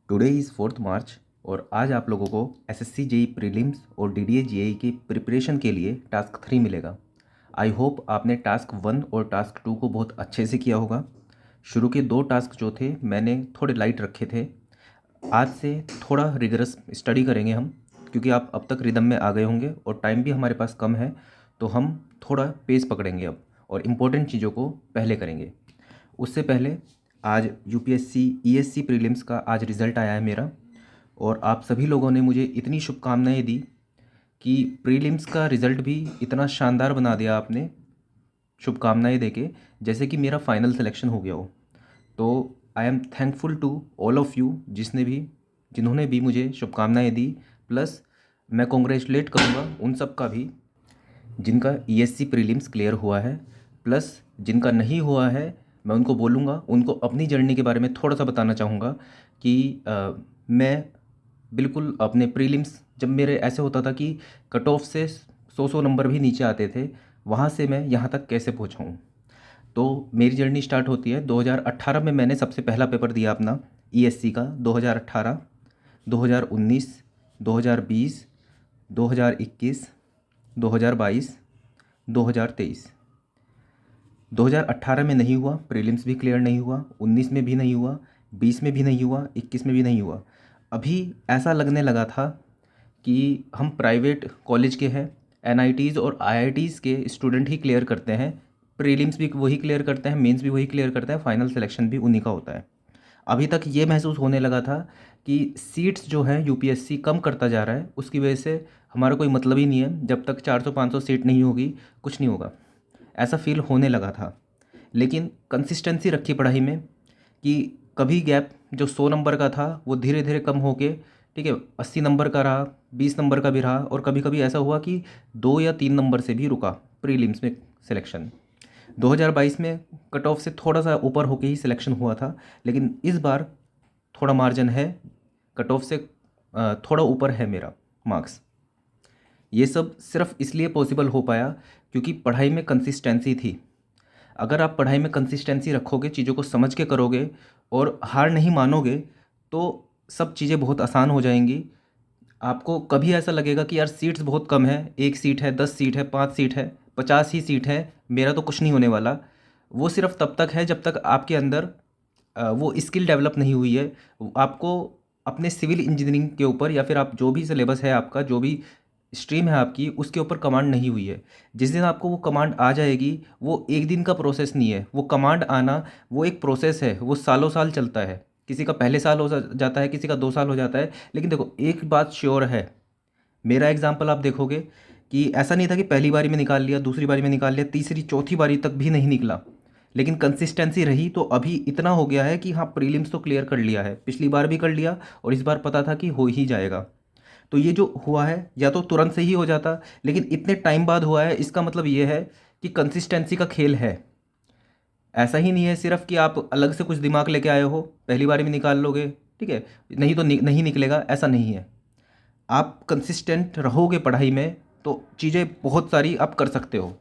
Today is 4 मार्च और आज आप लोगों को एसएससी जेई प्रीलिम्स और डीडीए जीएई की प्रिपरेशन के लिए टास्क 3 मिलेगा। आई होप आपने टास्क 1 और टास्क 2 को बहुत अच्छे से किया होगा। शुरू के 2 टास्क जो थे मैंने थोड़े लाइट रखे थे। आज से थोड़ा रिगरस स्टडी करेंगे हम, क्योंकि आप अब तक रिदम में आ गए होंगे और टाइम भी हमारे पास कम है, तो हम थोड़ा पेस पकड़ेंगे अब और इम्पोर्टेंट चीज़ों को पहले करेंगे। उससे पहले आज यूपीएससी ईएससी प्रीलिम्स का आज रिज़ल्ट आया है मेरा, और आप सभी लोगों ने मुझे इतनी शुभकामनाएं दी कि प्रीलिम्स का रिज़ल्ट भी इतना शानदार बना दिया आपने शुभकामनाएं देके, जैसे कि मेरा फाइनल सिलेक्शन हो गया हो। तो I am thankful to all of you जिन्होंने भी मुझे शुभकामनाएं दी। प्लस मैं कॉन्ग्रेचुलेट करूँगा उन सब का भी जिनका ईएससी प्रीलिम्स क्लियर हुआ है। प्लस जिनका नहीं हुआ है मैं उनको बोलूँगा, उनको अपनी जर्नी के बारे में थोड़ा सा बताना चाहूँगा कि मैं बिल्कुल अपने प्रीलिम्स, जब मेरे ऐसे होता था कि कट ऑफ से 100 नंबर भी नीचे आते थे, वहाँ से मैं यहाँ तक कैसे पहुँचा हूँ। तो मेरी जर्नी स्टार्ट होती है 2018 में। मैंने सबसे पहला पेपर दिया अपना ईएससी का 2018, 2019, 2020, 2021, 2022, 2023। 2018 में नहीं हुआ, प्रीलिम्स भी क्लियर नहीं हुआ, 19 में भी नहीं हुआ, 20 में भी नहीं हुआ, 21 में भी नहीं हुआ। अभी ऐसा लगने लगा था कि हम प्राइवेट कॉलेज के हैं, एनआईटीज़ और आईआईटीज़ के स्टूडेंट ही क्लियर करते हैं, प्रीलिम्स भी वही क्लियर करते हैं, मेंस भी वही क्लियर करते हैं, फाइनल सिलेक्शन भी उन्हीं का होता है। अभी तक ये महसूस होने लगा था कि सीट्स जो हैं यूपीएससी कम करता जा रहा है, उसकी वजह से हमारा कोई मतलब ही नहीं है। जब तक 400-500 सीट नहीं होगी कुछ नहीं होगा, ऐसा फील होने लगा था। लेकिन कंसिस्टेंसी रखी पढ़ाई में कि कभी गैप जो 100 नंबर का था वो धीरे धीरे कम होके, ठीक है, 80 नंबर का रहा, 20 नंबर का भी रहा, और कभी कभी ऐसा हुआ कि 2 या 3 नंबर से भी रुका प्रीलिम्स में सिलेक्शन। 2022 में कट ऑफ से थोड़ा सा ऊपर होके ही सिलेक्शन हुआ था, लेकिन इस बार थोड़ा मार्जिन है, कट ऑफ से थोड़ा ऊपर है मेरा मार्क्स। ये सब सिर्फ इसलिए पॉसिबल हो पाया क्योंकि पढ़ाई में कंसिस्टेंसी थी। अगर आप पढ़ाई में कंसिस्टेंसी रखोगे, चीज़ों को समझ के करोगे और हार नहीं मानोगे, तो सब चीज़ें बहुत आसान हो जाएंगी। आपको कभी ऐसा लगेगा कि यार सीट्स बहुत कम है, 1 सीट है, 10 सीट है, 5 सीट है, 50 ही सीट है, मेरा तो कुछ नहीं होने वाला। वो सिर्फ तब तक है जब तक आपके अंदर वो स्किल डेवलप नहीं हुई है। आपको अपने सिविल इंजीनियरिंग के ऊपर, या फिर आप जो भी सिलेबस है आपका, जो भी स्ट्रीम है आपकी, उसके ऊपर कमांड नहीं हुई है। जिस दिन आपको वो कमांड आ जाएगी, वो एक दिन का प्रोसेस नहीं है, वो कमांड आना वो एक प्रोसेस है, वो सालों साल चलता है। किसी का पहले साल हो जाता है, किसी का 2 साल हो जाता है। लेकिन देखो एक बात श्योर है, मेरा एग्जाम्पल आप देखोगे कि ऐसा नहीं था कि पहली बारी में निकाल लिया, दूसरी बारी में निकाल लिया, तीसरी चौथी बारी तक भी नहीं निकला, लेकिन कंसिस्टेंसी रही तो अभी इतना हो गया है कि हाँ, प्रीलिम्स तो क्लियर कर लिया है, पिछली बार भी कर लिया और इस बार पता था कि हो ही जाएगा। तो ये जो हुआ है या तो तुरंत से ही हो जाता, लेकिन इतने टाइम बाद हुआ है, इसका मतलब ये है कि कंसिस्टेंसी का खेल है। ऐसा ही नहीं है सिर्फ कि आप अलग से कुछ दिमाग लेके आए हो, पहली बारी में निकाल लोगे, ठीक है, नहीं तो नहीं निकलेगा, ऐसा नहीं है। आप कंसिस्टेंट रहोगे पढ़ाई में तो चीज़ें बहुत सारी आप कर सकते हो।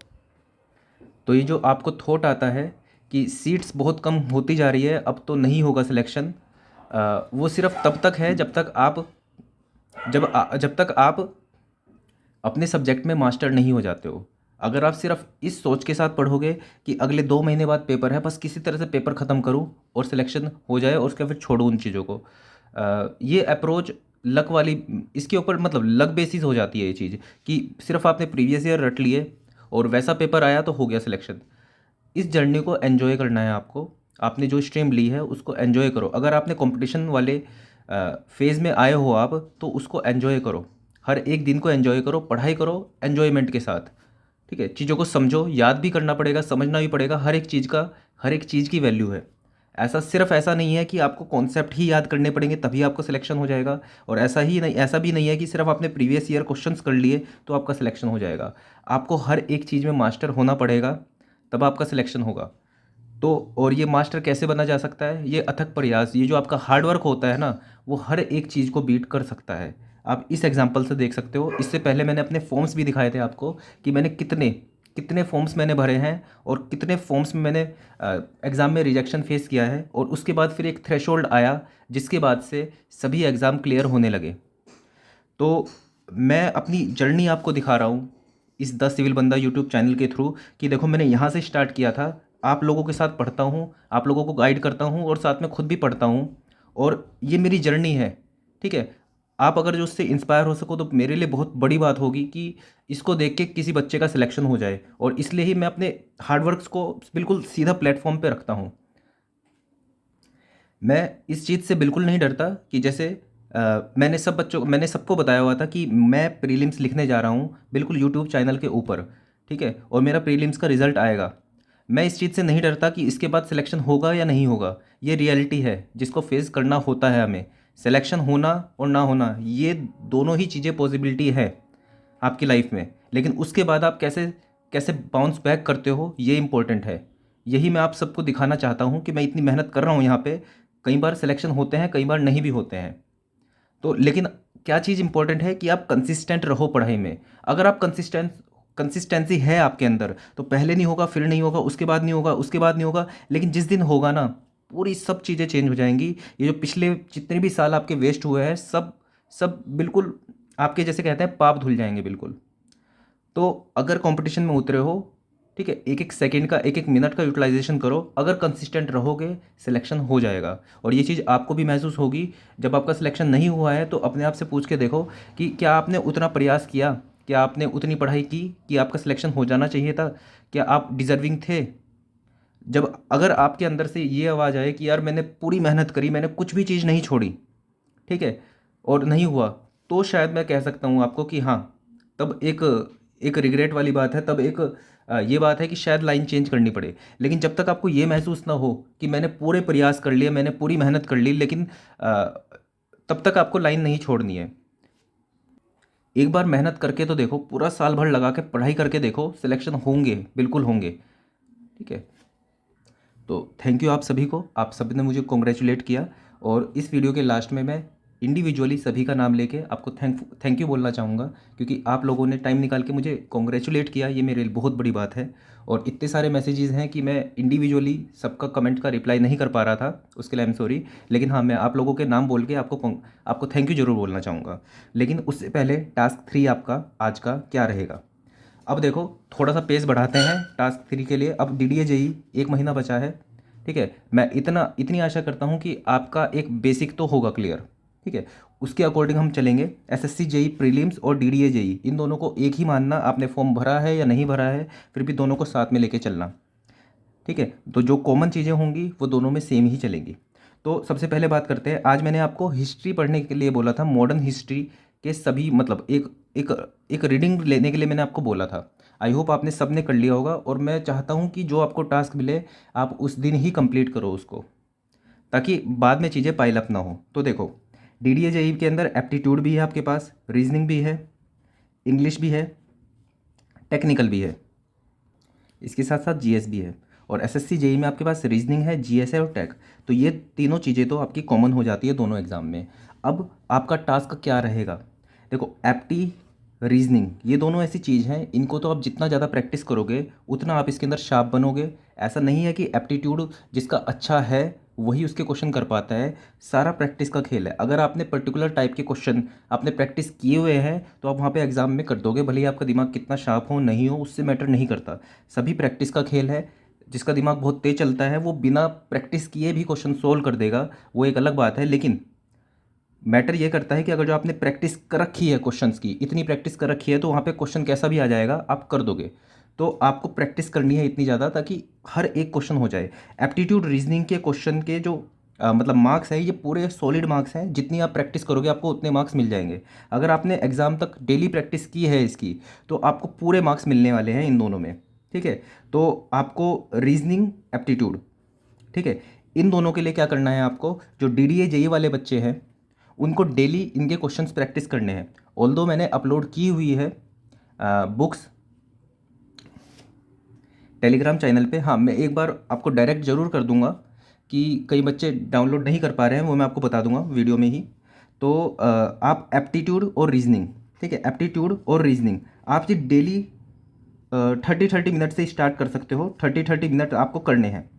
तो ये जो आपको थॉट आता है कि सीट्स बहुत कम होती जा रही है, अब तो नहीं होगा सिलेक्शन, वो सिर्फ तब तक है जब तक आप अपने सब्जेक्ट में मास्टर नहीं हो जाते हो। अगर आप सिर्फ इस सोच के साथ पढ़ोगे कि अगले 2 महीने बाद पेपर है, बस किसी तरह से पेपर ख़त्म करूँ और सिलेक्शन हो जाए और उसके फिर छोड़ूँ उन चीज़ों को, ये अप्रोच लक वाली, इसके ऊपर मतलब लक बेसिस हो जाती है ये चीज़ कि सिर्फ आपने प्रीवियस ईयर रट लिए और वैसा पेपर आया तो हो गया सिलेक्शन। इस जर्नी को एन्जॉय करना है आपको। आपने जो स्ट्रीम ली है उसको एन्जॉय करो। अगर आपने कंपटीशन वाले फेज़ में आए हो आप, तो उसको एन्जॉय करो, हर एक दिन को एन्जॉय करो, पढ़ाई करो एन्जॉयमेंट के साथ, ठीक है। चीज़ों को समझो, याद भी करना पड़ेगा, समझना भी पड़ेगा, हर एक चीज़ का, हर एक चीज़ की वैल्यू है। ऐसा नहीं है कि आपको कॉन्सेप्ट ही याद करने पड़ेंगे तभी आपका सिलेक्शन हो जाएगा, और ऐसा भी नहीं है कि सिर्फ आपने प्रीवियस ईयर क्वेश्चंस कर लिए तो आपका सिलेक्शन हो जाएगा। आपको हर एक चीज़ में मास्टर होना पड़ेगा, तब आपका सिलेक्शन होगा। तो और ये मास्टर कैसे बना जा सकता है? ये अथक प्रयास, ये जो आपका हार्ड वर्क होता है ना, वो हर एक चीज़ को बीट कर सकता है। आप इस एग्जांपल से देख सकते हो। इससे पहले मैंने अपने फॉर्म्स भी दिखाए थे आपको कि मैंने कितने कितने फॉर्म्स मैंने भरे हैं और कितने फॉर्म्स में मैंने एग्ज़ाम में रिजेक्शन फेस किया है, और उसके बाद फिर एक थ्रेशोल्ड आया जिसके बाद से सभी एग्ज़ाम क्लियर होने लगे। तो मैं अपनी जर्नी आपको दिखा रहा हूँ इस द सिविल बंदा यूट्यूब चैनल के थ्रू कि देखो मैंने यहाँ से स्टार्ट किया था, आप लोगों के साथ पढ़ता हूँ, आप लोगों को गाइड करता हूँ और साथ में खुद भी पढ़ता हूँ, और ये मेरी जर्नी है। ठीक है, आप अगर जो उससे इंस्पायर हो सको तो मेरे लिए बहुत बड़ी बात होगी कि इसको देख के किसी बच्चे का सिलेक्शन हो जाए, और इसलिए ही मैं अपने हार्डवर्क्स को बिल्कुल सीधा प्लेटफॉर्म पे रखता हूँ। मैं इस चीज़ से बिल्कुल नहीं डरता कि जैसे मैंने सबको बताया हुआ था कि मैं प्रीलिम्स लिखने जा रहा हूँ बिल्कुल यूट्यूब चैनल के ऊपर, ठीक है, और मेरा प्रीलिम्स का रिज़ल्ट आएगा। मैं इस चीज़ से नहीं डरता कि इसके बाद सिलेक्शन होगा या नहीं होगा। ये रियलिटी है जिसको फेस करना होता है हमें। सिलेक्शन होना और ना होना, ये दोनों ही चीज़ें पॉसिबिलिटी है आपकी लाइफ में, लेकिन उसके बाद आप कैसे कैसे बाउंस बैक करते हो ये इंपॉर्टेंट है। यही मैं आप सबको दिखाना चाहता हूँ कि मैं इतनी मेहनत कर रहा हूँ यहाँ पे। कई बार सिलेक्शन होते हैं, कई बार नहीं भी होते हैं, तो लेकिन क्या चीज़ इंपॉर्टेंट है कि आप कंसिस्टेंट रहो पढ़ाई में। अगर आप कंसिस्टेंसी है आपके अंदर तो पहले नहीं होगा, फिर नहीं होगा, उसके बाद नहीं होगा, उसके बाद नहीं होगा, लेकिन जिस दिन होगा ना पूरी सब चीज़ें चेंज हो जाएंगी। ये जो पिछले जितने भी साल आपके वेस्ट हुए हैं सब सब बिल्कुल आपके जैसे कहते हैं पाप धुल जाएंगे बिल्कुल। तो अगर कंपटीशन में उतरे हो, ठीक है, एक एक सेकंड का एक एक मिनट का यूटिलाइजेशन करो। अगर कंसिस्टेंट रहोगे सिलेक्शन हो जाएगा, और ये चीज़ आपको भी महसूस होगी। जब आपका सिलेक्शन नहीं हुआ है तो अपने आप से पूछ के देखो कि क्या आपने उतना प्रयास किया, क्या आपने उतनी पढ़ाई की कि आपका सिलेक्शन हो जाना चाहिए था, क्या आप डिज़र्विंग थे। जब अगर आपके अंदर से ये आवाज़ आए कि यार मैंने पूरी मेहनत करी, मैंने कुछ भी चीज़ नहीं छोड़ी, ठीक है, और नहीं हुआ, तो शायद मैं कह सकता हूँ आपको कि हाँ, तब एक एक रिग्रेट वाली बात है, तब एक ये बात है कि शायद लाइन चेंज करनी पड़े। लेकिन जब तक आपको ये महसूस ना हो कि मैंने पूरे प्रयास कर लिए, मैंने पूरी मेहनत कर ली, लेकिन तब तक आपको लाइन नहीं छोड़नी है। एक बार मेहनत करके तो देखो, पूरा साल भर लगा के पढ़ाई करके देखो, सिलेक्शन होंगे, बिल्कुल होंगे। ठीक है, तो थैंक यू आप सभी को, आप सभी ने मुझे कॉन्ग्रेचुलेट किया, और इस वीडियो के लास्ट में मैं इंडिविजुअली सभी का नाम लेके आपको थैंक यू बोलना चाहूँगा, क्योंकि आप लोगों ने टाइम निकाल के मुझे कॉन्ग्रेचुलेट किया, ये मेरे लिए बहुत बड़ी बात है। और इतने सारे मैसेजेस हैं कि मैं इंडिविजुअली सबका कमेंट का रिप्लाई नहीं कर पा रहा था, उसके लिए आई एम सॉरी। लेकिन हाँ, मैं आप लोगों के नाम बोल के आपको थैंक यू जरूर बोलना चाहूँगा। लेकिन उससे पहले टास्क 3 आपका आज का क्या रहेगा। अब देखो, थोड़ा सा पेस बढ़ाते हैं टास्क 3 के लिए। अब DDA JEE 1 महीना बचा है, ठीक है। मैं इतनी आशा करता हूँ कि आपका एक बेसिक तो होगा क्लियर, ठीक है। उसके अकॉर्डिंग हम चलेंगे। SSC JEE प्रीलिम्स और DDA JEE इन दोनों को एक ही मानना, आपने फॉर्म भरा है या नहीं भरा है, फिर भी दोनों को साथ में लेके चलना, ठीक है। तो जो कॉमन चीज़ें होंगी वो दोनों में सेम ही चलेंगी। तो सबसे पहले बात करते हैं, आज मैंने आपको हिस्ट्री पढ़ने के लिए बोला था, मॉडर्न हिस्ट्री के सभी मतलब एक एक एक रीडिंग लेने के लिए मैंने आपको बोला था। आई होप आपने सब ने कर लिया होगा, और मैं चाहता हूँ कि जो आपको टास्क मिले आप उस दिन ही कंप्लीट करो उसको, ताकि बाद में चीज़ें पाइल अप ना हो। तो देखो, DDA JEE के अंदर एप्टीट्यूड भी है आपके पास, रीजनिंग भी है, इंग्लिश भी है, टेक्निकल भी है, इसके साथ साथ GS भी है। और SSC JEE में आपके पास रीजनिंग है, GS है और टेक। तो ये तीनों चीज़ें तो आपकी कॉमन हो जाती है दोनों एग्जाम में। अब आपका टास्क क्या रहेगा। देखो, एप्टी, रीजनिंग, ये दोनों ऐसी चीज़ हैं, इनको तो आप जितना ज़्यादा प्रैक्टिस करोगे उतना आप इसके अंदर शार्प बनोगे। ऐसा नहीं है कि एप्टीट्यूड जिसका अच्छा है वही उसके क्वेश्चन कर पाता है, सारा प्रैक्टिस का खेल है। अगर आपने पर्टिकुलर टाइप के क्वेश्चन आपने प्रैक्टिस किए हुए हैं तो आप वहाँ पे एग्जाम में कर दोगे, भले ही आपका दिमाग कितना शार्प हो नहीं हो, उससे मैटर नहीं करता। सभी प्रैक्टिस का खेल है। जिसका दिमाग बहुत तेज चलता है वो बिना प्रैक्टिस किए भी क्वेश्चन सोल्व कर देगा, वो एक अलग बात है। लेकिन मैटर ये करता है कि अगर जो आपने प्रैक्टिस कर रखी है क्वेश्चंस की, इतनी प्रैक्टिस कर रखी है, तो वहाँ पे क्वेश्चन कैसा भी आ जाएगा आप कर दोगे। तो आपको प्रैक्टिस करनी है इतनी ज़्यादा ताकि हर एक क्वेश्चन हो जाए। एप्टीट्यूड रीजनिंग के क्वेश्चन के जो मतलब मार्क्स हैं, ये पूरे सॉलिड मार्क्स हैं। जितनी आप प्रैक्टिस करोगे आपको उतने मार्क्स मिल जाएंगे। अगर आपने एग्ज़ाम तक डेली प्रैक्टिस की है इसकी, तो आपको पूरे मार्क्स मिलने वाले हैं इन दोनों में, ठीक है। तो आपको रीजनिंग, एप्टीट्यूड, ठीक है, इन दोनों के लिए क्या करना है आपको, जो DDA JEE वाले बच्चे हैं उनको डेली इनके क्वेश्चंस प्रैक्टिस करने हैं। ऑल्दो मैंने अपलोड की हुई है बुक्स टेलीग्राम चैनल पे। हाँ, मैं एक बार आपको डायरेक्ट ज़रूर कर दूंगा कि कई बच्चे डाउनलोड नहीं कर पा रहे हैं, वो मैं आपको बता दूंगा वीडियो में ही। तो आप एप्टीट्यूड और रीजनिंग, ठीक है, एप्टीट्यूड और रीजनिंग आप जी डेली 30 मिनट से स्टार्ट कर सकते हो। 30 मिनट आपको करने हैं।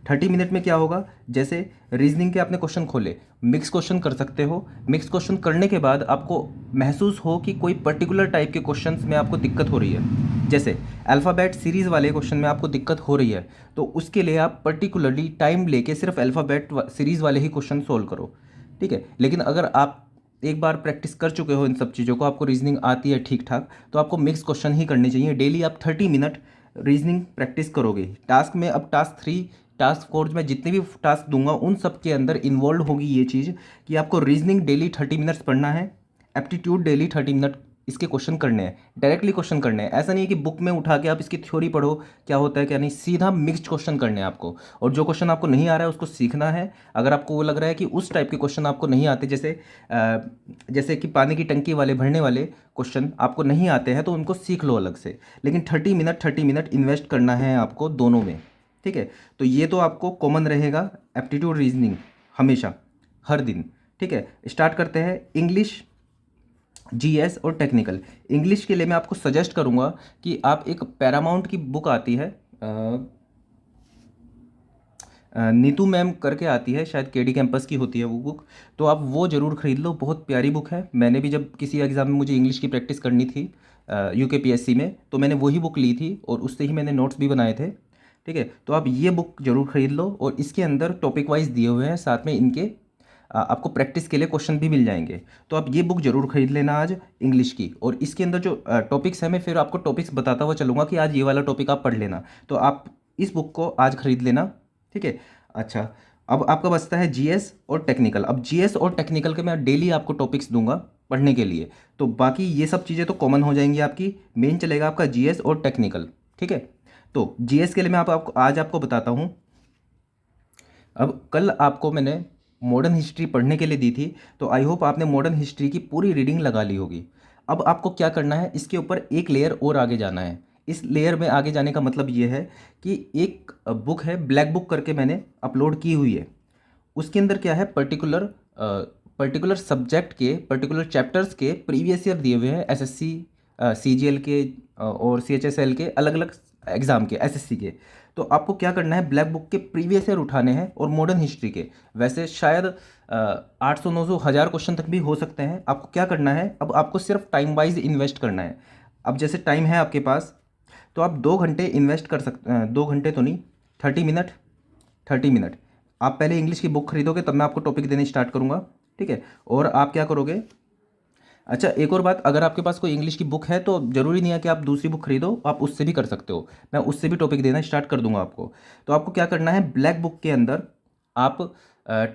30 मिनट में क्या होगा, जैसे रीजनिंग के आपने क्वेश्चन खोले, मिक्स क्वेश्चन कर सकते हो। मिक्स क्वेश्चन करने के बाद आपको महसूस हो कि कोई पर्टिकुलर टाइप के क्वेश्चंस में आपको दिक्कत हो रही है, जैसे अल्फ़ाबेट सीरीज़ वाले क्वेश्चन में आपको दिक्कत हो रही है, तो उसके लिए आप पर्टिकुलरली टाइम लेके सिर्फ अल्फ़ाबेट सीरीज़ वाले ही क्वेश्चन सोल्व करो, ठीक है। लेकिन अगर आप एक बार प्रैक्टिस कर चुके हो इन सब चीज़ों को, आपको रीजनिंग आती है ठीक ठाक, तो आपको मिक्स क्वेश्चन ही करने चाहिए। डेली आप 30 मिनट रीजनिंग प्रैक्टिस करोगे। टास्क में अब टास्क 3 टास्क 4 में जितने भी टास्क दूंगा उन सब के अंदर इन्वॉल्व होगी ये चीज़ कि आपको रीजनिंग डेली 30 मिनट्स पढ़ना है, एप्टीट्यूड डेली 30 मिनट इसके क्वेश्चन करने हैं, डायरेक्टली क्वेश्चन करने हैं। ऐसा नहीं है कि बुक में उठा के आप इसकी थ्योरी पढ़ो क्या होता है क्या नहीं, सीधा मिक्स्ड क्वेश्चन करने हैं आपको। और जो क्वेश्चन आपको नहीं आ रहा है उसको सीखना है। अगर आपको वो लग रहा है कि उस टाइप के क्वेश्चन आपको नहीं आते, जैसे कि पानी की टंकी वाले भरने वाले क्वेश्चन आपको नहीं आते हैं, तो उनको सीख लो अलग से। लेकिन 30 मिनट इन्वेस्ट करना है आपको दोनों में, ठीक है। तो ये तो आपको कॉमन रहेगा, एप्टीट्यूड रीजनिंग हमेशा हर दिन, ठीक है। स्टार्ट करते हैं इंग्लिश, जीएस और टेक्निकल। इंग्लिश के लिए मैं आपको सजेस्ट करूंगा कि आप एक पैरामाउंट की बुक आती है, नीतू मैम करके आती है, शायद केडी कैंपस की होती है वो बुक, तो आप वो ज़रूर ख़रीद लो। बहुत प्यारी बुक है। मैंने भी जब किसी एग्ज़ाम में मुझे इंग्लिश की प्रैक्टिस करनी थी यूकेपीएससी में, तो मैंने वही बुक ली थी और उससे ही मैंने नोट्स भी बनाए थे, ठीक है। तो आप ये बुक ज़रूर ख़रीद लो और इसके अंदर टॉपिक वाइज दिए हुए हैं, साथ में इनके आपको प्रैक्टिस के लिए क्वेश्चन भी मिल जाएंगे। तो आप ये बुक जरूर खरीद लेना आज इंग्लिश की। और इसके अंदर जो टॉपिक्स हैं, मैं फिर आपको टॉपिक्स बताता हुआ चलूँगा कि आज ये वाला टॉपिक आप पढ़ लेना, तो आप इस बुक को आज खरीद लेना, ठीक है। अच्छा, अब आपका बचता है जीएस और टेक्निकल। अब जीएस और टेक्निकल के मैं डेली आपको टॉपिक्स दूंगा पढ़ने के लिए, तो बाकी ये सब चीज़ें तो कॉमन हो जाएंगी आपकी। मेन चलेगा आपका जीएस और टेक्निकल, ठीक है। तो जीएस के लिए मैं आपको आज आपको बताता हूँ। अब कल आपको मैंने मॉडर्न हिस्ट्री पढ़ने के लिए दी थी, तो आई होप आपने मॉडर्न हिस्ट्री की पूरी रीडिंग लगा ली होगी। अब आपको क्या करना है, इसके ऊपर एक लेयर और आगे जाना है। इस लेयर में आगे जाने का मतलब ये है कि एक बुक है, ब्लैक बुक करके मैंने अपलोड की हुई है। उसके अंदर क्या है, पर्टिकुलर सब्जेक्ट के, पर्टिकुलर चैप्टर्स के प्रीवियस ईयर दिए हुए हैं, एसएससी, सीजीएल के और सीएचएसएल के, अलग अलग एग्ज़ाम के, एसएससी के। तो आपको क्या करना है, ब्लैक बुक के प्रीवियस ईयर उठाने हैं और मॉडर्न हिस्ट्री के। वैसे शायद 800 900 1000 क्वेश्चन तक भी हो सकते हैं। आपको क्या करना है, अब आपको सिर्फ टाइम वाइज इन्वेस्ट करना है। अब जैसे टाइम है आपके पास, तो आप 2 घंटे इन्वेस्ट कर सकते हैं, 2 घंटे तो नहीं, 30 मिनट। 30 मिनट आप पहले इंग्लिश की बुक खरीदोगे, तब मैं आपको टॉपिक देने स्टार्ट करूँगा, ठीक है। और आप क्या करोगे, अच्छा एक और बात, अगर आपके पास कोई इंग्लिश की बुक है तो ज़रूरी नहीं है कि आप दूसरी बुक खरीदो, आप उससे भी कर सकते हो। मैं उससे भी टॉपिक देना स्टार्ट कर दूंगा आपको। तो आपको क्या करना है, ब्लैक बुक के अंदर आप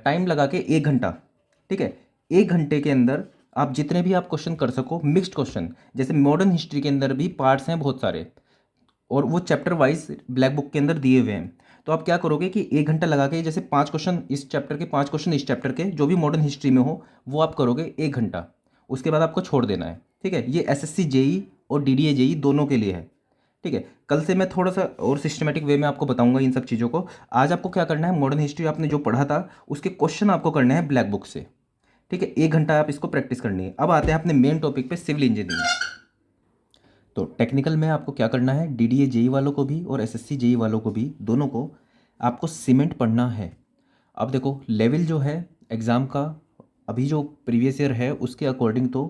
टाइम लगा के 1 घंटा, ठीक है, 1 घंटे के अंदर आप जितने भी आप क्वेश्चन कर सको, मिक्स्ड क्वेश्चन, जैसे मॉडर्न हिस्ट्री के अंदर भी पार्ट्स हैं बहुत सारे, और वो चैप्टर वाइज ब्लैक बुक के अंदर दिए हुए हैं। तो आप क्या करोगे कि 1 घंटा लगा के, जैसे 5 क्वेश्चन इस चैप्टर के, 5 क्वेश्चन इस चैप्टर के, जो भी मॉडर्न हिस्ट्री में हो वो आप करोगे 1 घंटा। उसके बाद आपको छोड़ देना है, ठीक है। ये एसएससी जेई और डीडीए जेई दोनों के लिए है, ठीक है। कल से मैं थोड़ा सा और सिस्टमेटिक वे में आपको बताऊंगा इन सब चीज़ों को। आज आपको क्या करना है, मॉडर्न हिस्ट्री आपने जो पढ़ा था उसके क्वेश्चन आपको करने हैं ब्लैक बुक से, ठीक है। 1 घंटा आप इसको प्रैक्टिस करनी है। अब आते हैं अपने मेन टॉपिक पे, सिविल इंजीनियरिंग। तो टेक्निकल में आपको क्या करना है, डीडीए जेई वालों को भी और एसएससी जेई वालों को भी, दोनों को आपको सीमेंट पढ़ना है। अब देखो लेवल जो है एग्ज़ाम का, अभी जो प्रीवियस ईयर है उसके अकॉर्डिंग तो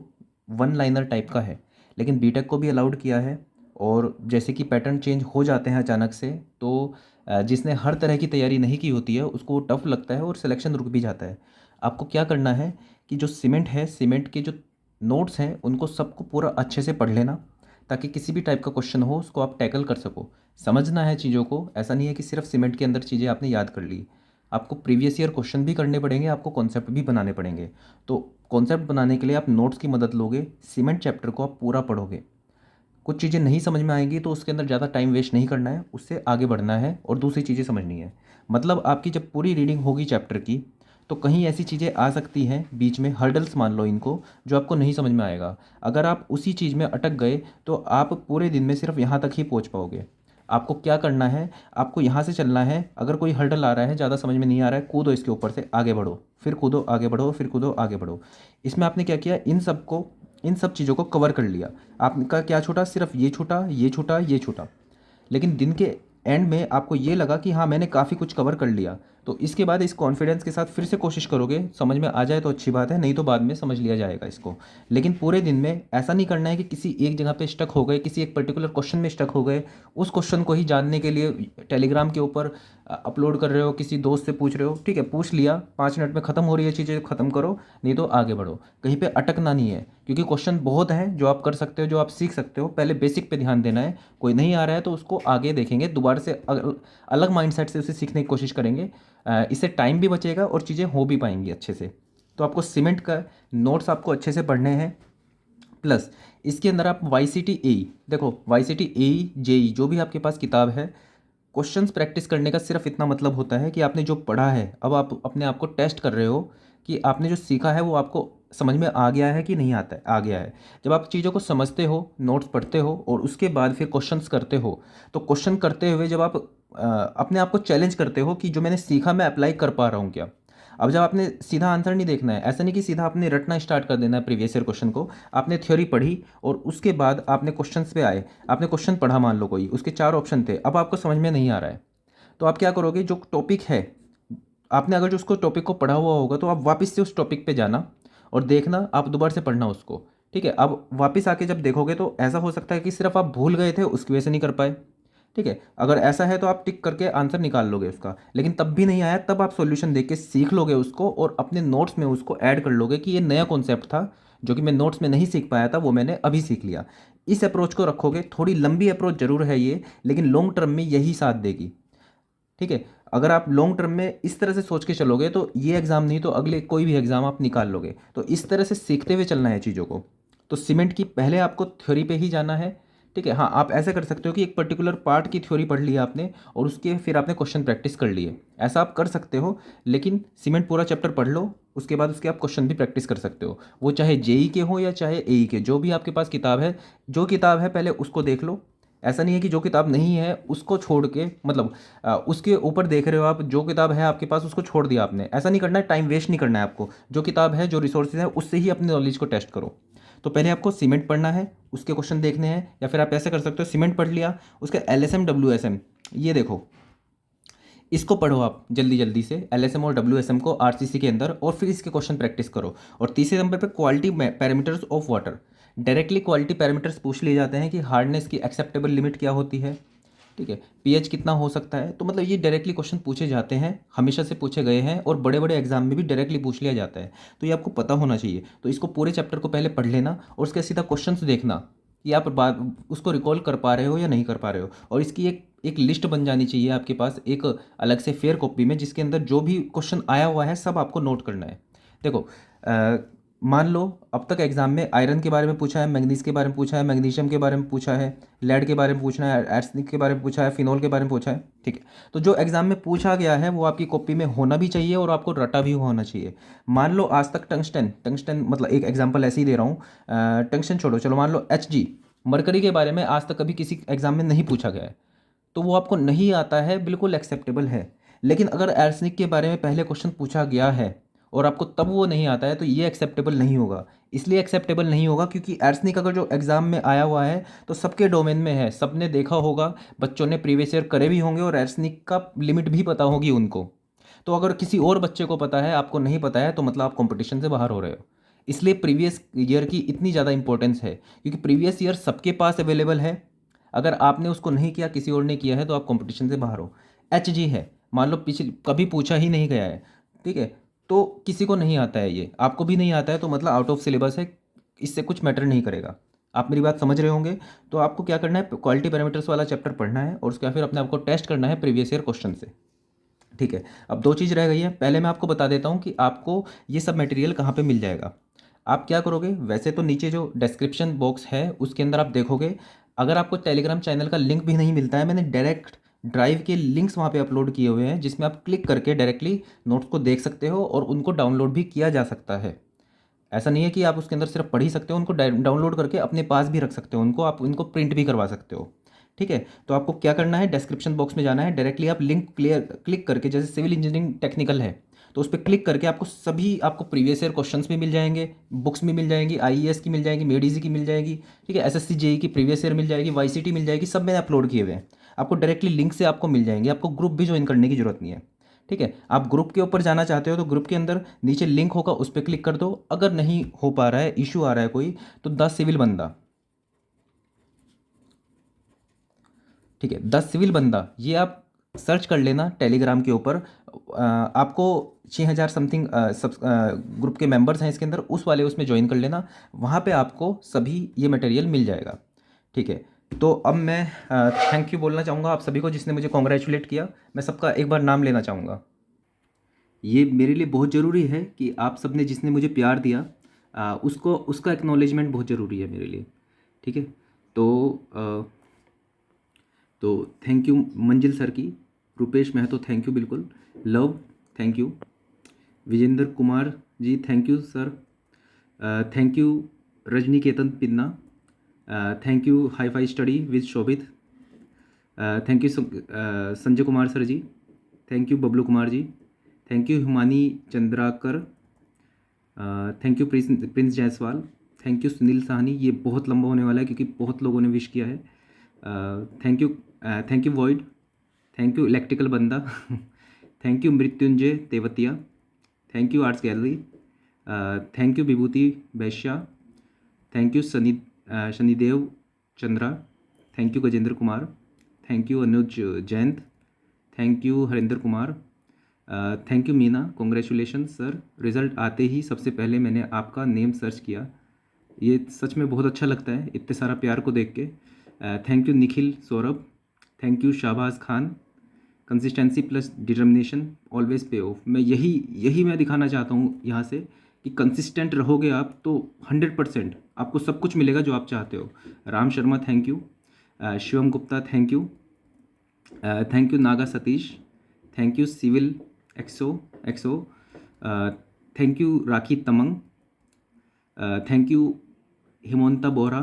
1 लाइनर टाइप का है, लेकिन बीटेक को भी अलाउड किया है। और जैसे कि पैटर्न चेंज हो जाते हैं अचानक से, तो जिसने हर तरह की तैयारी नहीं की होती है उसको टफ लगता है और सिलेक्शन रुक भी जाता है। आपको क्या करना है कि जो सीमेंट है, सीमेंट के जो नोट्स हैं उनको सबको पूरा अच्छे से पढ़ लेना, ताकि किसी भी टाइप का क्वेश्चन हो उसको आप टैकल कर सको। समझना है चीज़ों को, ऐसा नहीं है कि सिर्फ सीमेंट के अंदर चीज़ें आपने याद कर ली। आपको प्रीवियस ईयर क्वेश्चन भी करने पड़ेंगे, आपको कॉन्सेप्ट भी बनाने पड़ेंगे। तो कॉन्सेप्ट बनाने के लिए आप नोट्स की मदद लोगे, सीमेंट चैप्टर को आप पूरा पढ़ोगे। कुछ चीज़ें नहीं समझ में आएंगी तो उसके अंदर ज़्यादा टाइम वेस्ट नहीं करना है, उससे आगे बढ़ना है और दूसरी चीज़ें समझनी है। मतलब आपकी जब पूरी रीडिंग होगी चैप्टर की, तो कहीं ऐसी चीज़ें आ सकती हैं बीच में, हर्डल्स मान लो इनको, जो आपको नहीं समझ में आएगा। अगर आप उसी चीज़ में अटक गए तो आप पूरे दिन में सिर्फ यहाँ तक ही पहुँच पाओगे। आपको क्या करना है, आपको यहाँ से चलना है। अगर कोई हर्डल आ रहा है, ज़्यादा समझ में नहीं आ रहा है, कूदो इसके ऊपर से, आगे बढ़ो, फिर कूदो आगे बढ़ो, फिर कूदो आगे बढ़ो। इसमें आपने क्या किया, इन सबको इन सब चीज़ों को कवर कर लिया। आपका क्या छूटा? सिर्फ ये छूटा, ये छूटा, ये छूटा। लेकिन दिन के एंड में आपको ये लगा कि हाँ मैंने काफ़ी कुछ कवर कर लिया, तो इसके बाद इस कॉन्फिडेंस के साथ फिर से कोशिश करोगे, समझ में आ जाए तो अच्छी बात है, नहीं तो बाद में समझ लिया जाएगा इसको। लेकिन पूरे दिन में ऐसा नहीं करना है कि किसी एक जगह पे स्टक हो गए, किसी एक पर्टिकुलर क्वेश्चन में स्टक हो गए, उस क्वेश्चन को ही जानने के लिए टेलीग्राम के ऊपर अपलोड कर रहे हो, किसी दोस्त से पूछ रहे हो। ठीक है, पूछ लिया, 5 मिनट में ख़त्म हो रही है चीज़ें, ख़त्म करो, नहीं तो आगे बढ़ो। कहीं पे अटकना नहीं है, क्योंकि क्वेश्चन बहुत हैं जो आप कर सकते हो, जो आप सीख सकते हो। पहले बेसिक पे ध्यान देना है, कोई नहीं आ रहा है तो उसको आगे देखेंगे, दोबारा से अलग माइंडसेट से उसे सीखने की कोशिश करेंगे। इससे टाइम भी बचेगा और चीज़ें हो भी पाएंगी अच्छे से। तो आपको सीमेंट का नोट्स आपको अच्छे से पढ़ने हैं, प्लस इसके अंदर आप YCT AE देखो, YCT AE JEE जो भी आपके पास किताब है, क्वेश्चंस प्रैक्टिस करने का सिर्फ इतना मतलब होता है कि आपने जो पढ़ा है, अब आप अपने आप को टेस्ट कर रहे हो कि आपने जो सीखा है वो आपको समझ में आ गया है कि नहीं आता है, आ गया है। जब आप चीज़ों को समझते हो, नोट्स पढ़ते हो और उसके बाद फिर क्वेश्चंस करते हो, तो क्वेश्चन करते हुए जब आप अपने आप को चैलेंज करते हो कि जो मैंने सीखा मैं अप्लाई कर पा रहा हूँ क्या। अब जब आपने सीधा आंसर नहीं देखना है, ऐसा नहीं कि सीधा आपने रटना स्टार्ट कर देना है प्रीवियस ईयर क्वेश्चन को। आपने थ्योरी पढ़ी और उसके बाद आपने क्वेश्चंस पे आए, आपने क्वेश्चन पढ़ा, मान लो कोई, उसके 4 ऑप्शन थे, अब आपको समझ में नहीं आ रहा है, तो आप क्या करोगे, जो टॉपिक है आपने अगर जो उसको टॉपिक को पढ़ा हुआ होगा तो आप वापस से उस टॉपिक पे जाना और देखना, आप दोबारा से पढ़ना उसको। ठीक है, अब वापस आके जब देखोगे तो ऐसा हो सकता है कि सिर्फ आप भूल गए थे, उसकी वजह से नहीं कर पाए। ठीक है, अगर ऐसा है तो आप टिक करके आंसर निकाल लोगे उसका, लेकिन तब भी नहीं आया, तब आप सॉल्यूशन देख के सीख लोगे उसको और अपने नोट्स में उसको ऐड कर लोगे कि ये नया कॉन्सेप्ट था जो कि मैं नोट्स में नहीं सीख पाया था, वो मैंने अभी सीख लिया। इस अप्रोच को रखोगे, थोड़ी लंबी अप्रोच जरूर है ये, लेकिन लॉन्ग टर्म में यही साथ देगी। ठीक है, अगर आप लॉन्ग टर्म में इस तरह से सोच के चलोगे तो ये एग्ज़ाम नहीं तो अगले कोई भी एग्ज़ाम आप निकाल लोगे। तो इस तरह से सीखते हुए चलना है चीज़ों को। तो सीमेंट की पहले आपको थ्योरी पे ही जाना है। ठीक है, हाँ आप ऐसा कर सकते हो कि एक पर्टिकुलर पार्ट की थ्योरी पढ़ लिया आपने और उसके फिर आपने क्वेश्चन प्रैक्टिस कर लिए, ऐसा आप कर सकते हो। लेकिन सीमेंट पूरा चैप्टर पढ़ लो, उसके बाद उसके आप क्वेश्चन भी प्रैक्टिस कर सकते हो, वो चाहे जेई के हो या चाहे एई के, जो भी आपके पास किताब है, जो किताब है पहले उसको देख लो। ऐसा नहीं है कि जो किताब नहीं है उसको छोड़ के, मतलब उसके ऊपर देख रहे हो आप, जो किताब है आपके पास उसको छोड़ दिया आपने, ऐसा नहीं करना है, टाइम वेस्ट नहीं करना है आपको। जो किताब है, जो रिसोर्सेज है, उससे ही अपनी नॉलेज को टेस्ट करो। तो पहले आपको सीमेंट पढ़ना है, उसके क्वेश्चन देखने हैं, या फिर आप ऐसे कर सकते हो, सीमेंट पढ़ लिया, उसके LSM WSM, ये देखो, इसको पढ़ो आप जल्दी जल्दी से, LSM और WSM को RCC के अंदर, और फिर इसके क्वेश्चन प्रैक्टिस करो। और तीसरे नंबर पे quality parameters of water, directly quality parameters पूछ लिए जाते हैं कि हार्डनेस की एक्सेप्टेबल लिमिट क्या होती है। ठीक है, pH कितना हो सकता है, तो मतलब ये डायरेक्टली क्वेश्चन पूछे जाते हैं, हमेशा से पूछे गए हैं और बड़े बड़े एग्जाम में भी डायरेक्टली पूछ लिया जाता है, तो ये आपको पता होना चाहिए। तो इसको पूरे चैप्टर को पहले पढ़ लेना और उसके सीधा क्वेश्चंस देखना कि आप बात उसको रिकॉल कर पा रहे हो या नहीं कर पा रहे हो। और इसकी एक एक लिस्ट बन जानी चाहिए आपके पास एक अलग से फेयर कॉपी में, जिसके अंदर जो भी क्वेश्चन आया हुआ है सब आपको नोट करना है। देखो, मान लो अब तक एग्जाम में आयरन के बारे में पूछा है, मैग्नीज के बारे में पूछा है, मैग्नीशियम के बारे में पूछा है, लेड के बारे में पूछना है, आर्सेनिक के बारे में पूछा है, फिनॉल के बारे में पूछा है। ठीक है, तो जो एग्जाम में पूछा गया है वो आपकी कॉपी में होना भी चाहिए और आपको रटा भी होना चाहिए। मान लो आज तक टंगस्टन टंगस्टन मतलब एक एग्जाम्पल ऐसे ही दे रहा हूँ, टंगस्टन छोड़ो, चलो मान लो HG मरकरी के बारे में आज तक कभी किसी एग्जाम में नहीं पूछा गया है, तो वो आपको नहीं आता है, बिल्कुल एक्सेप्टेबल है। लेकिन अगर आर्सेनिक के बारे में पहले क्वेश्चन पूछा गया है और आपको तब वो नहीं आता है, तो ये एक्सेप्टेबल नहीं होगा। इसलिए एक्सेप्टेबल नहीं होगा क्योंकि आर्सेनिक अगर जो एग्ज़ाम में आया हुआ है तो सबके डोमेन में है, सबने देखा होगा, बच्चों ने प्रीवियस ईयर करे भी होंगे और आर्सेनिक का लिमिट भी पता होगी उनको। तो अगर किसी और बच्चे को पता है, आपको नहीं पता है, तो मतलब आप कंपटीशन से बाहर हो रहे हो। इसलिए प्रीवियस ईयर की इतनी ज़्यादा इंपॉर्टेंस है, क्योंकि प्रीवियस ईयर सबके पास अवेलेबल है। अगर आपने उसको नहीं किया, किसी और ने किया है, तो आप कंपटीशन से बाहर हो। HG है, मान लो पिछले कभी पूछा ही नहीं गया है, ठीक है, तो किसी को नहीं आता है, ये आपको भी नहीं आता है, तो मतलब आउट ऑफ सिलेबस है, इससे कुछ मैटर नहीं करेगा। आप मेरी बात समझ रहे होंगे। तो आपको क्या करना है, क्वालिटी पैरामीटर्स वाला चैप्टर पढ़ना है और उसके बाद फिर अपने आपको टेस्ट करना है प्रीवियस ईयर क्वेश्चन से। ठीक है, अब 2 चीज़ रह गई है। पहले मैं आपको बता देता हूँ कि आपको ये सब मटेरियल कहाँ पे मिल जाएगा। आप क्या करोगे, वैसे तो नीचे जो डिस्क्रिप्शन बॉक्स है उसके अंदर आप देखोगे, अगर आपको टेलीग्राम चैनल का लिंक भी नहीं मिलता है, मैंने डायरेक्ट ड्राइव के लिंक्स वहाँ पे अपलोड किए हुए हैं, जिसमें आप क्लिक करके डायरेक्टली नोट्स को देख सकते हो और उनको डाउनलोड भी किया जा सकता है। ऐसा नहीं है कि आप उसके अंदर सिर्फ पढ़ ही सकते हो, उनको डाउनलोड करके अपने पास भी रख सकते हो, उनको आप उनको प्रिंट भी करवा सकते हो। ठीक है, तो आपको क्या करना है, डिस्क्रिप्शन बॉक्स में जाना है, डायरेक्टली आप लिंक क्लिक करके, जैसे सिविल इंजीनियरिंग टेक्निकल है तो उस पर क्लिक करके आपको प्रीवियस ईयर क्वेश्चंस भी मिल जाएंगे, बुक्स भी मिल जाएंगी, आईएएस की मिल जाएंगी, मेडीजी की मिल जाएगी, ठीक है, एसएससी जेई की प्रीवियस ईयर मिल जाएगी, वाईसीटी मिल जाएगी, सब मैंने अपलोड किए हुए हैं। आपको डायरेक्टली लिंक से आपको मिल जाएंगे, आपको ग्रुप भी ज्वाइन करने की जरूरत नहीं है। ठीक है, आप ग्रुप के ऊपर जाना चाहते हो तो ग्रुप के अंदर नीचे लिंक होगा, उस पर क्लिक कर दो। अगर नहीं हो पा रहा है, इशू आ रहा है कोई, तो द सिविल बंदा, ठीक है, द सिविल बंदा, ये आप सर्च कर लेना टेलीग्राम के ऊपर। आपको 6,000 समथिंग सब ग्रुप के मेंबर्स हैं इसके अंदर, उस वाले उसमें ज्वाइन कर लेना। वहाँ पे आपको सभी ये मटेरियल मिल जाएगा। ठीक है, तो अब मैं थैंक यू बोलना चाहूँगा आप सभी को जिसने मुझे कॉन्ग्रेचुलेट किया। मैं सबका एक बार नाम लेना चाहूँगा। ये मेरे लिए बहुत ज़रूरी है कि आप सब ने जिसने मुझे प्यार दिया उसको, उसका एक्नॉलेजमेंट बहुत ज़रूरी है मेरे लिए। ठीक है, तो तो थैंक यू मंजिल सर की, रुपेश महतो थैंक यू, बिल्कुल, love thank you, Vijendra Kumar ji thank you sir, thank you Rajniketan Pinna, thank you hi fi study with Shobhit, thank you Sanjay Kumar sir ji, thank you Bablu Kumar ji, thank you Himani Chandrakar, thank you Prince Jaiswal, thank you Sunil Sahni. ये बहुत लंबा होने वाला है क्योंकि बहुत लोगों ने विश किया है। Thank you void, thank you electrical बंदा, thank you Mrityunjay Tevatia, thank you arts gallery, thank you Vibhuti Vaishya, thank you Shanidev Chandra, thank you Gajendra Kumar, thank you Anuj Jayant, thank you Harinder Kumar, thank you Meena, congratulation sir. Result आते ही सबसे पहले मैंने आपका नेम सर्च किया, ये सच में बहुत अच्छा लगता है इतने सारा प्यार को देख के। Thank you Nikhil Saurabh, thank you Shahbaz Khan, consistency plus determination always पे ऑफ। मैं यही मैं दिखाना चाहता हूँ यहाँ से कि कंसिस्टेंट रहोगे आप तो 100% आपको सब कुछ मिलेगा जो आप चाहते हो। Ram Sharma thank you, Shivam Gupta thank you, thank you Naga Satish, thank you civil exo, thank you Rakhi Tamang, thank you Himanta Bora,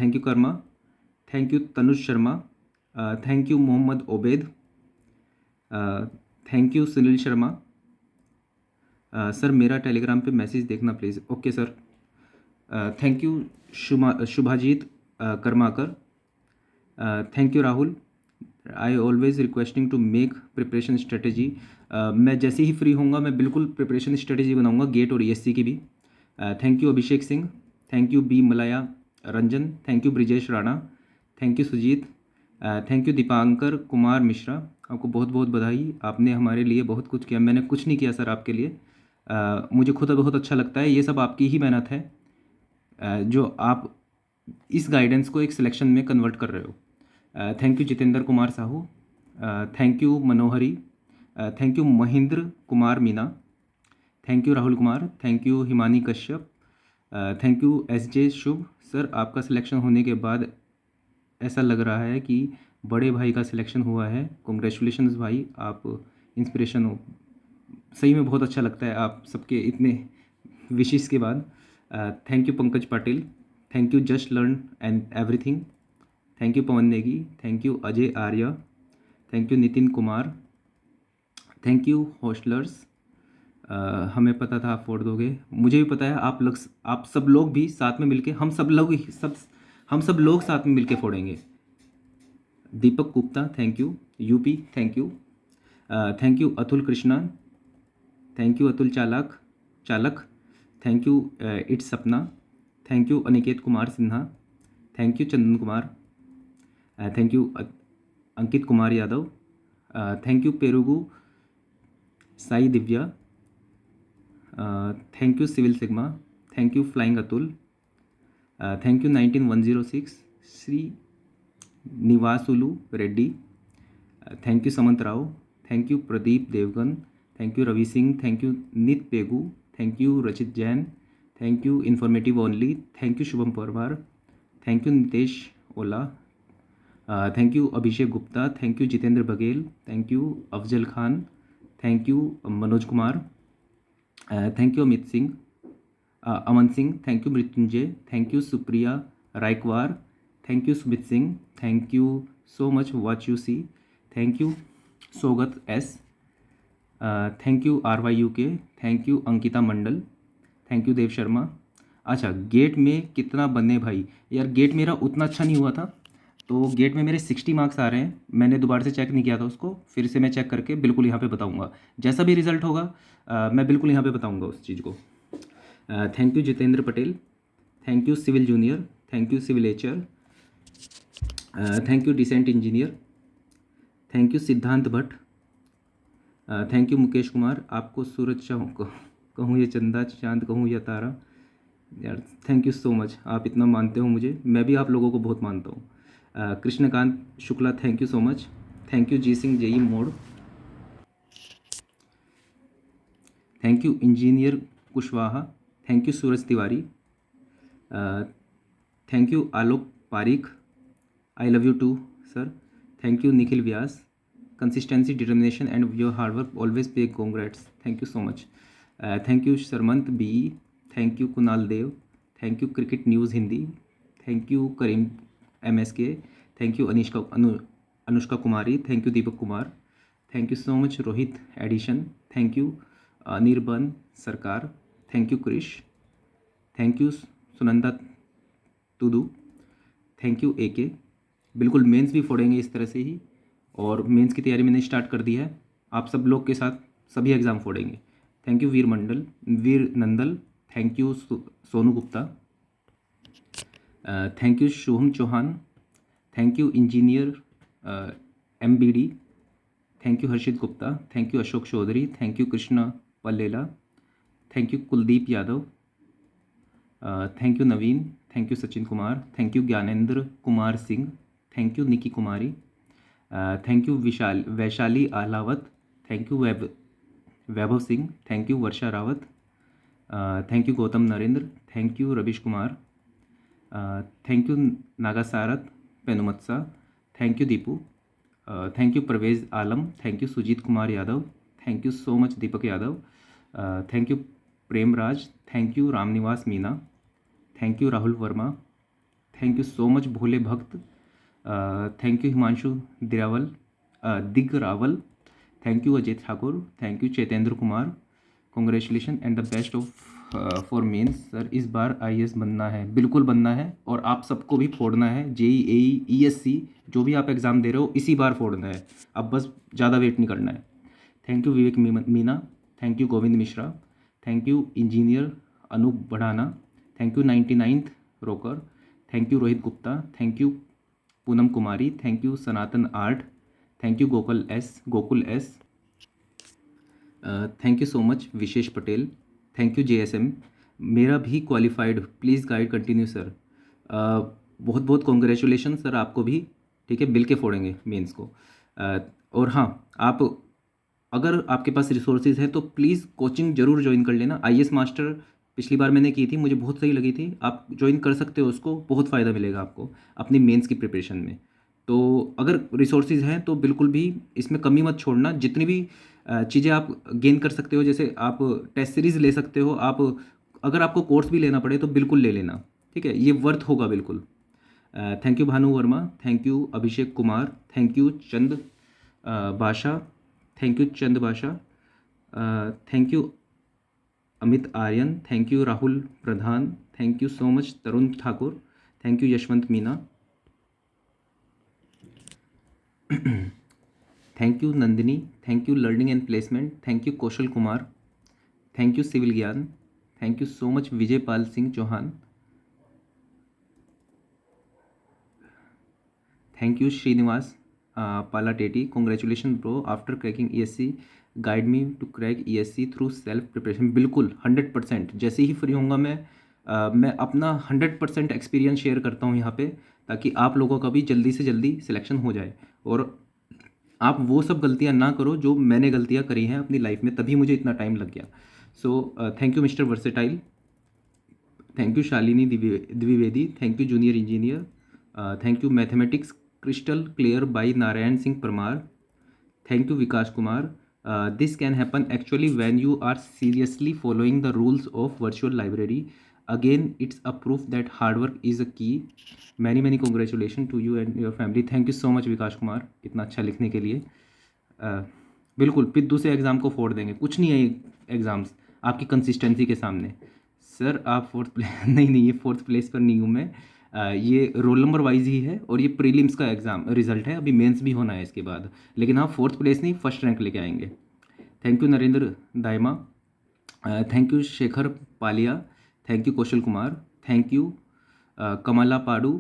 thank you Karma, thank you Tanuj Sharma, thank you Mohammad Obed, thank you Sunil Sharma. Sir मेरा टेलीग्राम पे मैसेज देखना please. Okay sir. Thank you Shubhajit Karmakar, thank you Rahul. I always requesting to make preparation strategy. मैं जैसे ही free होऊंगा मैं बिल्कुल preparation strategy बनाऊंगा गेट और ईएससी की भी। Thank you Abhishek Singh, thank you B Malaya Ranjan, thank you Brijesh Rana, thank you Sujit, thank you Dipankar Kumar Mishra. आपको बहुत बहुत बधाई, आपने हमारे लिए बहुत कुछ किया। मैंने कुछ नहीं किया सर आपके लिए, मुझे खुद बहुत अच्छा लगता है, ये सब आपकी ही मेहनत है जो आप इस गाइडेंस को एक सिलेक्शन में कन्वर्ट कर रहे हो। Thank you Jitendra Kumar Sahu, thank you Manohari, thank you Mahendra Kumar Meena, thank you Rahul Kumar, thank you Himani Kashyap, thank you SJ Shubh. Sir आपका सिलेक्शन होने के बाद ऐसा लग रहा है कि बड़े भाई का सिलेक्शन हुआ है, कॉन्ग्रेचुलेशंस भाई, आप इंस्पिरेशन हो। सही में बहुत अच्छा लगता है आप सबके इतने विशेष के बाद। Thank you Pankaj Patil, thank you just learn and everything, thank you Pawan Negi, thank you Ajay Arya, thank you Nitin Kumar, thank you hostellers. हमें पता था आप वोट दोगे, मुझे भी पता है आप सब लोग भी साथ में मिलके, हम सब लोग साथ में मिलके फोड़ेंगे। Deepak Gupta thank you, UP thank you, thank you Atul Krishna, thank you Atul Chalak, thank you it's Sapna, thank you Aniket Kumar Sinha, thank you Chandan Kumar, thank you Ankit Kumar Yadav, thank you Perugu Sai Divya, thank you civil sigma, thank you flying Atul, thank you 19106 Srinivasulu Reddy, thank you Samant Rao, thank you Pradeep Devgan, thank you Ravi Singh, thank you Nit Pegu, thank you Rachit Jain, thank you informative only, thank you Shubham Parmar, thank you Nitesh Ola, thank you Abhishek Gupta, thank you Jitendra Baghel, thank you Afzal Khan, thank you Manoj Kumar, thank you Amit Singh, Aman Singh, thank you Mrityunjay, thank you Supriya Raikwar, thank you Sumit Singh, thank you so much watch you see, thank you Sogat S, thank you RYUK, thank you Ankita Mandal, thank you Dev Sharma. अच्छा, gate में कितना बने भाई? यार gate मेरा उतना अच्छा नहीं हुआ था, तो गेट में मेरे 60 मार्क्स आ रहे हैं। मैंने दोबारा से चेक नहीं किया था उसको, फिर से मैं चेक करके बिल्कुल यहाँ पे बताऊँगा। जैसा भी रिजल्ट होगा मैं बिल्कुल यहाँ पे बताऊँगा उस चीज़ को। Thank you Jitendra Patel, thank you civil junior, thank you civil HR, thank you decent engineer, thank you Siddhant Bhatt, thank you Mukesh Kumar. आपको सूरज कहूँ या चंदा चांद कहूँ या तारा, यार थैंक यू सो मच, आप इतना मानते हो मुझे, मैं भी आप लोगों को बहुत मानता हूँ। Krishnakant Shukla, thank you so much, thank you G Singh JE mode, thank you engineer Kushwaha, thank you Suraj Tiwari, thank you Alok Pareek, I love you too sir, thank you Nikhil Vyas, consistency determination and your hard work always pay congrats, thank you so much. Thank you Sharmant B, thank you Kunal Dev, thank you cricket news Hindi, thank you Karim MSK, thank you Anushka Kumari, thank you Deepak Kumar, thank you so much Rohit edition, thank you Nirban Sarkar, thank you Krish, thank you Sunanda Tudu, thank you AK। बिल्कुल mains भी फोड़ेंगे इस तरह से ही, और mains की तैयारी मैंने स्टार्ट कर दी है, आप सब लोग के साथ सभी एग्ज़ाम फोड़ेंगे। Thank you Veer Nandal, thank you Sonu Gupta, thank you Shubham Chauhan, thank you engineer MBD, thank you Harshit Gupta, thank you Ashok Chaudhary, thank you Krishna Pallela, thank you Kuldeep Yadav, thank you Naveen, thank you Sachin Kumar, thank you Gyanendra Kumar Singh, thank you Niki Kumari, thank you Vaishali Ahlawat, thank you Vaibhav Singh, thank you Varsha Rawat, thank you Gautam Narendra, thank you Ravish Kumar, thank you Nagasarat Penumatsa, thank you Deepu, thank you Parvez Alam, thank you Sujeet Kumar Yadav, thank you so much Deepak Yadav, thank you Premraj, thank you Ramniwas Meena, thank you Rahul Verma, thank you so much Bhole Bhakt, thank you Himanshu Digrawal, thank you Ajay Thakur, thank you Chaitendra Kumar, congratulation and the best of for mains. Sir इस बार IAS बनना है, बिल्कुल बनना है, और आप सबको भी फोड़ना है। JEE AE ESC जो भी आप एग्ज़ाम दे रहे हो इसी बार फोड़ना है, अब बस ज़्यादा वेट नहीं करना है। Thank you Vivek Meena, thank you Govind Mishra, thank you engineer Anoop Badhana, thank you 99th rocker, thank you Rohit Gupta, thank you Poonam Kumari, thank you Sanatan art, thank you Gokul S, thank you so much Vishesh Patel, thank you JSM। मेरा भी qualified, please guide continue sir. बहुत बहुत congratulation sir आपको भी, ठीक है, मिल के फोड़ेंगे mains को। और हाँ, आप अगर आपके पास रिसोर्सेज हैं तो प्लीज़ कोचिंग ज़रूर ज्वाइन कर लेना। IAS मास्टर पिछली बार मैंने की थी, मुझे बहुत सही लगी थी, आप ज्वाइन कर सकते हो उसको, बहुत फ़ायदा मिलेगा आपको अपनी मेंस की प्रिपरेशन में। तो अगर रिसोर्सेज हैं तो बिल्कुल भी इसमें कमी मत छोड़ना। जितनी भी चीज़ें आप गेन कर सकते हो, जैसे आप टेस्ट सीरीज़ ले सकते हो, आप अगर आपको कोर्स भी लेना पड़े तो बिल्कुल ले लेना, ठीक है, ये वर्थ होगा बिल्कुल। Thank you Bhanu Verma, thank you Abhishek Kumar, thank you Chand Basha, thank you Chand Basha, thank you Amit Aryan, thank you Rahul Pradhan, thank you so much Tarun Thakur, thank you Yashwant Meena, thank you Nandini, thank you learning and placement, thank you Kaushal Kumar, thank you civil Gyan, thank you so much Vijay Pal Singh Chauhan, thank you Srinivas Palateti, congratulation bro after cracking ESC, guide me to crack ESC through self preparation. बिल्कुल 100%, जैसे ही free होऊंगा मैं अपना 100% experience share करता हूँ यहाँ पे, ताकि आप लोगों का भी जल्दी से जल्दी सिलेक्शन हो जाए, और आप वो सब गलतियाँ ना करो जो मैंने गलतियाँ करी हैं अपनी लाइफ में, तभी मुझे इतना टाइम लग गया। So thank you mister versatile, thank you Shalini Dwivedi, thank you junior engineer, thank you mathematics crystal clear by Narayan Singh Parmar, thank you Vikas Kumar. This can happen actually when you are seriously following the rules of virtual library. Again, it's a proof that hard work is a key. Many congratulations to you and your family. Thank you so much विकास कुमार, इतना अच्छा लिखने के लिए। बिल्कुल, फिर दूसरे exam को फोड़ देंगे, कुछ नहीं है ये एग्ज़ाम्स आपकी कंसिस्टेंसी के सामने। सर आप फोर्थ प्ले नहीं नहीं, ये फोर्थ प्लेस पर नहीं हूँ मैं। ये रोल नंबर वाइज ही है और ये प्रीलिम्स का एग्ज़ाम रिजल्ट है, अभी मेंस भी होना है इसके बाद। लेकिन हाँ, फोर्थ प्लेस नहीं, फर्स्ट रैंक लेके आएंगे। Thank you Narendra Daima, thank you Shekhar Paliya, thank you Kaushal Kumar, thank you Kamala Padu,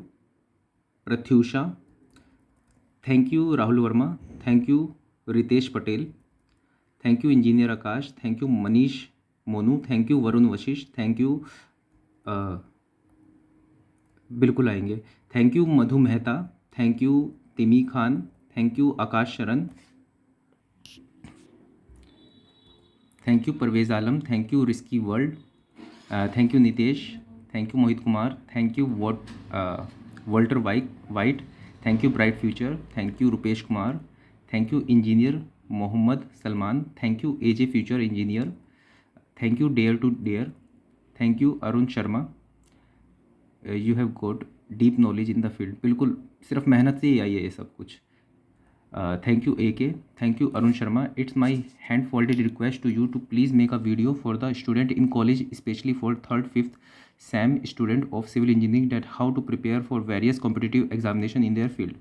Pratyusha, thank you Rahul Verma, thank you Ritesh Patel, thank you engineer Akash, thank you Manish Monu, thank you Varun Vashishth, thank you बिल्कुल आएंगे, thank you Madhu Mehta, thank you Timi Khan, thank you Akash Sharan, thank you Parvez Alam, thank you risky world, thank you Nitesh, thank you Mohit Kumar, thank you Walter White, thank you bright future, thank you Rupesh Kumar, thank you engineer Mohammad Salman, thank you AJ future engineer, thank you dare to dare, thank you Arun Sharma, you have got deep knowledge in the field. बिल्कुल, सिर्फ मेहनत से ही आई है ये सब कुछ। Thank you AK, thank you Arun Sharma, it's my hand folded request to you to please make a video for the student in college specially for 3rd 5th SAM student of civil engineering that how to prepare for various competitive examination in their field.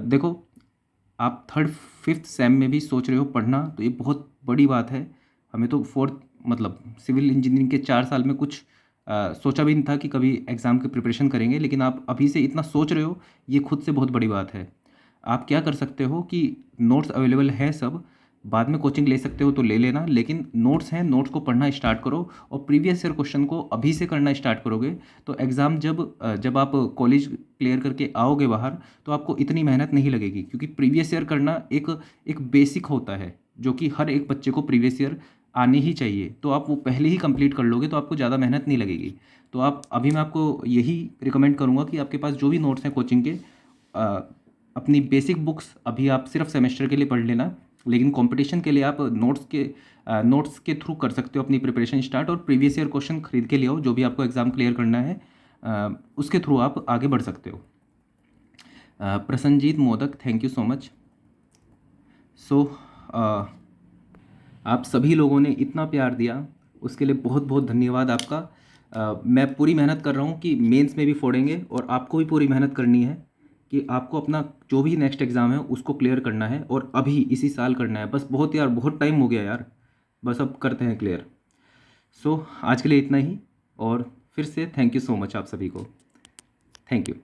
देखो, आप 3rd 5th SAM में भी सोच रहे हो पढ़ना, तो ये बहुत बड़ी बात है। हमें तो 4th मतलब सिविल इंजीनियरिंग के 4 साल में कुछ सोचा भी नहीं था कि कभी एग्ज़ाम की प्रिपरेशन करेंगे, लेकिन आप अभी से इतना सोच रहे हो, ये खुद से बहुत बड़ी बात है। आप क्या कर सकते हो कि नोट्स अवेलेबल है सब, बाद में कोचिंग ले सकते हो तो ले लेना, लेकिन नोट्स हैं, नोट्स को पढ़ना स्टार्ट करो और प्रीवियस ईयर क्वेश्चन को अभी से करना स्टार्ट करोगे तो एग्ज़ाम जब आप कॉलेज क्लियर करके आओगे बाहर, तो आपको इतनी मेहनत नहीं लगेगी, क्योंकि प्रीवियस ईयर करना एक बेसिक होता है जो कि हर एक बच्चे को प्रीवियस ईयर आने ही चाहिए। तो आप वो पहले ही कंप्लीट कर लोगे तो आपको ज़्यादा मेहनत नहीं लगेगी। तो आप अभी मैं आपको यही रिकमेंड करूँगा कि आपके पास जो भी नोट्स हैं कोचिंग के, अपनी बेसिक बुक्स अभी आप सिर्फ सेमेस्टर के लिए पढ़ लेना, लेकिन कंपटीशन के लिए आप नोट्स के थ्रू कर सकते हो अपनी प्रिपरेशन स्टार्ट, और प्रीवियस ईयर क्वेश्चन खरीद के ले आओ जो भी आपको एग्ज़ाम क्लियर करना है, उसके थ्रू आप आगे बढ़ सकते हो। Prasenjit Modak, thank you so much. So आप सभी लोगों ने इतना प्यार दिया, उसके लिए बहुत बहुत धन्यवाद आपका। मैं पूरी मेहनत कर रहा हूँ कि मेंस में भी फोड़ेंगे, और आपको भी पूरी मेहनत करनी है कि आपको अपना जो भी नेक्स्ट एग्ज़ाम है उसको क्लियर करना है, और अभी इसी साल करना है। बस बहुत यार, बहुत टाइम हो गया यार, बस अब करते हैं क्लियर। सो आज के लिए इतना ही, और फिर से थैंक यू सो मच आप सभी को। Thank you.